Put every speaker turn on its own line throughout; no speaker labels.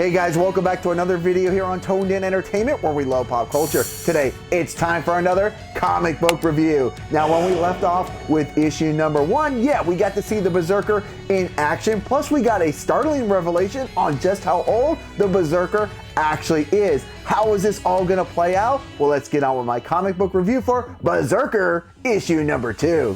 Hey guys, welcome back to another video here on Toned In Entertainment, where we love pop culture. Today, it's time for another comic book review. Now, when we left off with issue number 1, yeah, we got to see the Berserker in action, plus we got a startling revelation on just how old the Berserker actually is. How is this all gonna play out? Well, let's get on with my comic book review for Berserker issue number 2.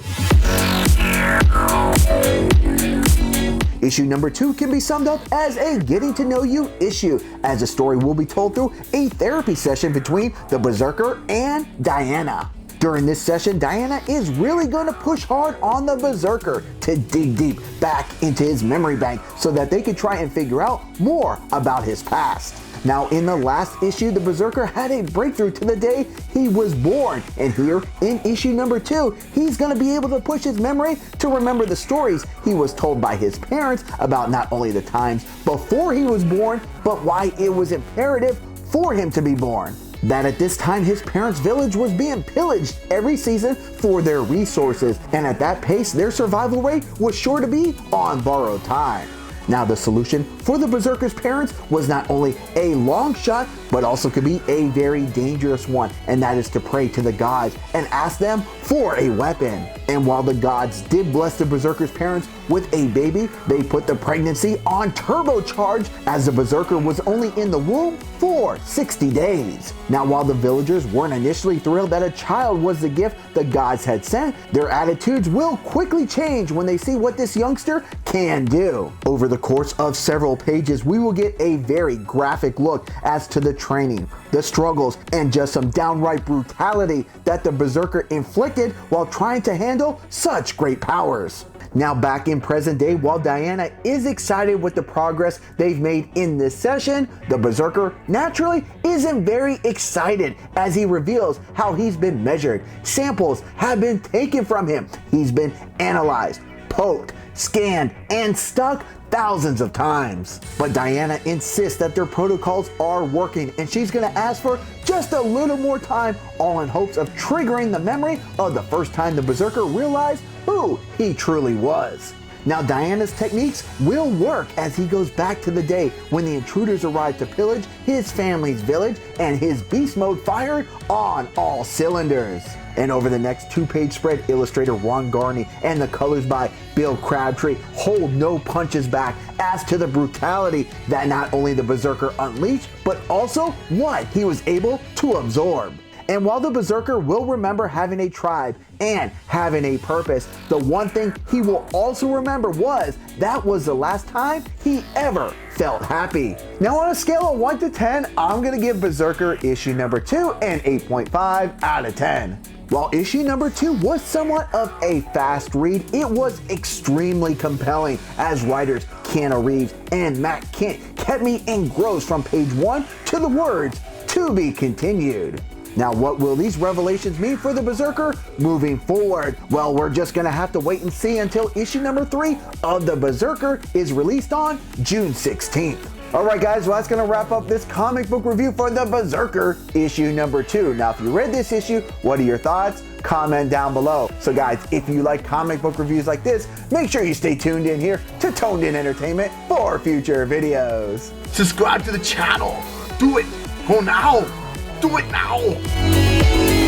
Issue number 2 can be summed up as a getting to know you issue, as the story will be told through a therapy session between the Berserker and Diana. During this session, Diana is really going to push hard on the Berserker to dig deep back into his memory bank so that they could try and figure out more about his past. Now, in the last issue, the Berserker had a breakthrough to the day he was born, and here in issue number 2, he's going to be able to push his memory to remember the stories he was told by his parents about not only the times before he was born, but why it was imperative for him to be born. That at this time his parents' village was being pillaged every season for their resources, and at that pace their survival rate was sure to be on borrowed time. Now, the solution for the Berserker's parents was not only a long shot, but also could be a very dangerous one, and that is to pray to the gods and ask them for a weapon. And while the gods did bless the Berserker's parents with a baby, they put the pregnancy on turbocharge, as the Berserker was only in the womb for 60 days. Now, while the villagers weren't initially thrilled that a child was the gift the gods had sent, their attitudes will quickly change when they see what this youngster can do. Over the course of several pages, we will get a very graphic look as to the training, the struggles, and just some downright brutality that the Berserker inflicted while trying to handle such great powers. Now, back in present day, while Diana is excited with the progress they've made in this session, the Berserker naturally isn't very excited, as he reveals how he's been measured. Samples have been taken from him. He's been analyzed, poked, scanned, and stuck thousands of times. But Diana insists that their protocols are working, and she's gonna ask for just a little more time, all in hopes of triggering the memory of the first time the Berserker realized who he truly was. Now, Diana's techniques will work as he goes back to the day when the intruders arrived to pillage his family's village, and his beast mode fired on all cylinders. And over the next 2-page spread, illustrator Ron Garney and the colors by Bill Crabtree hold no punches back as to the brutality that not only the Berserker unleashed, but also what he was able to absorb. And while the Berserker will remember having a tribe and having a purpose, the one thing he will also remember was that was the last time he ever felt happy. Now, on a scale of 1 to 10, I'm gonna give Berserker issue number 2 an 8.5 out of 10. While issue number 2 was somewhat of a fast read, it was extremely compelling, as writers Keanu Reeves and Matt Kent kept me engrossed from page 1 to the words "to be continued." Now, what will these revelations mean for the Berserker moving forward? Well, we're just gonna have to wait and see until issue number 3 of the Berserker is released on June 16th. Alright guys, well, that's going to wrap up this comic book review for the Berserker issue number 2. Now, if you read this issue, what are your thoughts? Comment down below. So guys, if you like comic book reviews like this, make sure you stay tuned in here to Toned In Entertainment for future videos.
Subscribe to the channel. Do it. Go now. Do it now.